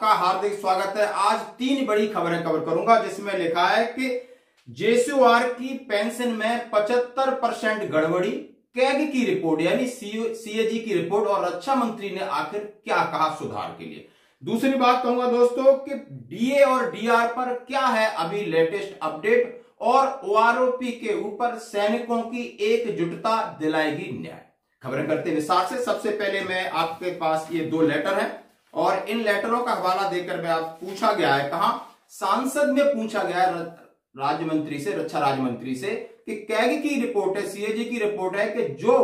आपका हार्दिक स्वागत है। आज तीन बड़ी खबरें कवर करूंगा जिसमें लिखा है कि जेसीओआर की पेंशन में 75% गड़बड़ी, कैग की रिपोर्ट यानी सीएजी की रिपोर्ट और रक्षा मंत्री ने आखिर क्या कहा सुधार के लिए। दूसरी बात कहूंगा दोस्तों कि डीए और डीआर पर क्या है अभी लेटेस्ट अपडेट और ओआरओपी के ऊपर सैनिकों की एकजुटता दिलाएगी न्याय। खबरें करते विस्तार से। सबसे पहले मैं आपके पास ये दो लेटर हैं और इन लेटरों का हवाला देकर मैं आप पूछा गया है, कहा सांसद में पूछा गया है राज्य मंत्री से, रक्षा राज्य मंत्री से कि कैग की रिपोर्ट है, सीएजी की रिपोर्ट है कि जो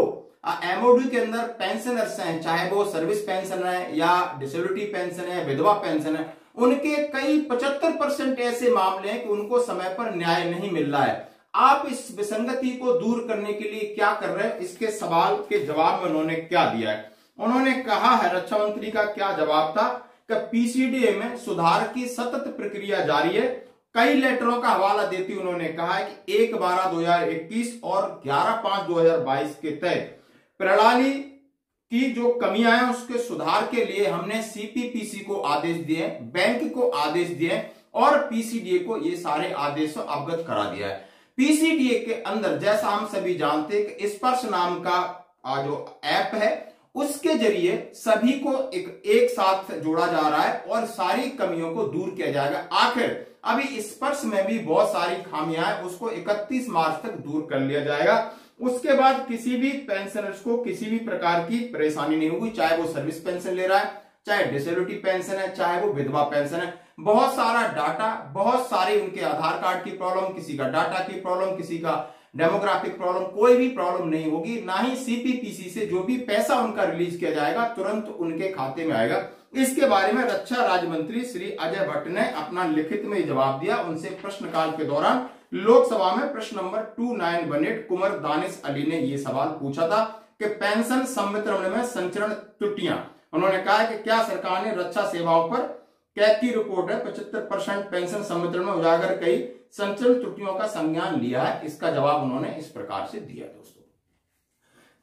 एमओडी के अंदर पेंशनर्स हैं, चाहे वो सर्विस पेंशन है या डिसेबिलिटी पेंशन है, विधवा पेंशन है, उनके कई 75% ऐसे मामले हैं कि उनको समय पर न्याय नहीं मिल रहा है। आप इस विसंगति को दूर करने के लिए क्या कर रहे हैं, इसके सवाल के जवाब में उन्होंने क्या दिया है। उन्होंने कहा है, रक्षा मंत्री का क्या जवाब था कि पीसीडीए में सुधार की सतत प्रक्रिया जारी है। कई लेटरों का हवाला देती उन्होंने कहा है कि 1/12/2021 और 11/5/2022 के तहत प्रणाली की जो कमियां हैं उसके सुधार के लिए हमने सीपीपीसी को आदेश दिए, बैंक को आदेश दिए और पीसीडीए को ये सारे आदेश अवगत करा दिया है। पीसीडीए के अंदर जैसा हम सभी जानते हैं कि स्पर्श नाम का जो ऐप है उसके जरिए सभी को एक साथ जोड़ा जा रहा है और सारी कमियों को दूर किया जाएगा। आखिर अभी स्पर्श में भी बहुत सारी खामियां हैं, उसको 31 मार्च तक दूर कर लिया जाएगा। उसके बाद किसी भी पेंशनर्स को किसी भी प्रकार की परेशानी नहीं होगी, चाहे वो सर्विस पेंशन ले रहा है, चाहे डिसेबिलिटी पेंशन है, चाहे वो विधवा पेंशन है। बहुत सारा डाटा, बहुत सारी उनके आधार कार्ड की प्रॉब्लम, किसी का डाटा की प्रॉब्लम, किसी का डेमोग्राफिक प्रॉब्लम, कोई भी प्रॉब्लम नहीं होगी। ना ही सीपीपीसी से जो भी पैसा उनका रिलीज किया जाएगा तुरंत उनके खाते में आएगा। इसके बारे में रक्षा राज्य मंत्री श्री अजय भट्ट ने अपना लिखित में जवाब दिया। उनसे प्रश्नकाल के दौरान लोकसभा में प्रश्न नंबर 2918 कुंवर दानिश अली ने यह सवाल पूछा था कि पेंशन संवितरण में संचरण त्रुटियां, उन्होंने कहा कि क्या सरकार ने रक्षा सेवाओं पर कैग की रिपोर्ट है 75% पेंशन संवितरण में उजागर कई संचरण त्रुटियों का संज्ञान लिया है। इसका जवाब उन्होंने इस प्रकार से दिया। दोस्तों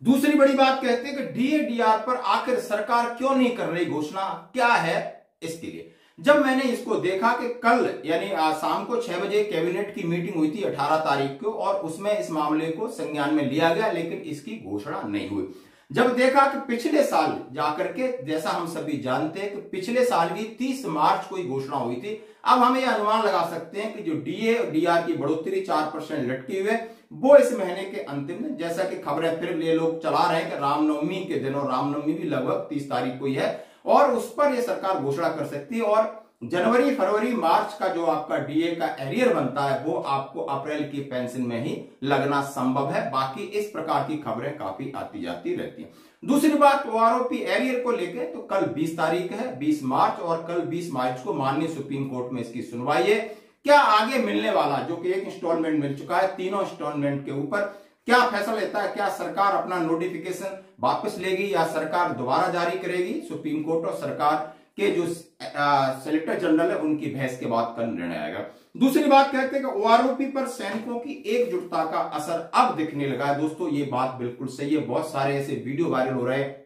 दूसरी बड़ी बात कहते हैं कि डीए डीआर पर आखिर सरकार क्यों नहीं कर रही घोषणा, क्या है इसके लिए। जब मैंने इसको देखा कि कल यानी शाम को 6 बजे कैबिनेट की मीटिंग हुई थी 18 तारीख को और उसमें इस मामले को संज्ञान में लिया गया लेकिन इसकी घोषणा नहीं हुई। जब देखा कि पिछले साल जाकर के, जैसा हम सभी जानते हैं कि पिछले साल भी 30 मार्च को ही घोषणा हुई थी, अब हम ये अनुमान लगा सकते हैं कि जो डीए और डीआर की बढ़ोतरी 4% लटकी हुई है वो इस महीने के अंतिम में, जैसा कि खबरें फिर ये लोग चला रहे हैं कि रामनवमी के दिन, और रामनवमी भी लगभग 30 तारीख को ही है और उस पर यह सरकार घोषणा कर सकती है और जनवरी फरवरी मार्च का जो आपका डीए का एरियर बनता है वो आपको अप्रैल की पेंशन में ही लगना संभव है। बाकी इस प्रकार की खबरें काफी आती जाती रहती हैं। दूसरी बात ओआरओपी एरियर को लेकर, तो कल 20 तारीख है, 20 मार्च और कल 20 मार्च को माननीय सुप्रीम कोर्ट में इसकी सुनवाई है। क्या आगे मिलने वाला, जो कि एक इंस्टॉलमेंट मिल चुका है, तीनों इंस्टॉलमेंट के ऊपर क्या फैसला लेता है, क्या सरकार अपना नोटिफिकेशन वापस लेगी या सरकार दोबारा जारी करेगी। सुप्रीम कोर्ट और सरकार के जो सेलेक्टर जनरल है उनकी बहस के बाद कल निर्णय आएगा। दूसरी बात कहते हैं कि ओआरओपी पर सैनिकों की एकजुटता का असर अब दिखने लगा है। दोस्तों ये बात बिल्कुल सही है। बहुत सारे ऐसे वीडियो वायरल हो रहे हैं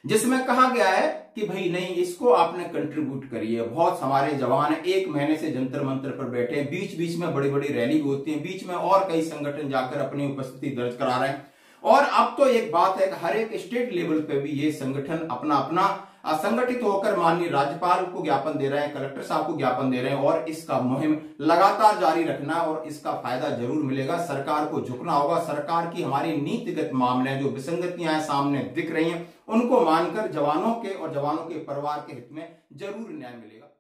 जिसमें कहा गया है कि भाई नहीं, इसको आपने कंट्रीब्यूट करिए। बहुत हमारे जवान है, 1 महीने से जंतर मंतर पर बैठे हैं, बीच बीच में बड़ी बड़ी रैली भी होती है, बीच में और कई संगठन जाकर अपनी उपस्थिति दर्ज करा रहे हैं। और अब तो एक बात है कि हर एक स्टेट लेवल पे भी ये संगठन अपना अपना संगठित होकर माननीय राज्यपाल को ज्ञापन दे रहे हैं, कलेक्टर साहब को ज्ञापन दे रहे हैं और इसका मुहिम लगातार जारी रखना और इसका फायदा जरूर मिलेगा। सरकार को झुकना होगा। सरकार की हमारी नीतिगत मामले जो विसंगतियां सामने दिख रही हैं उनको मानकर जवानों के और जवानों के परिवार के हित में जरूर न्याय मिलेगा।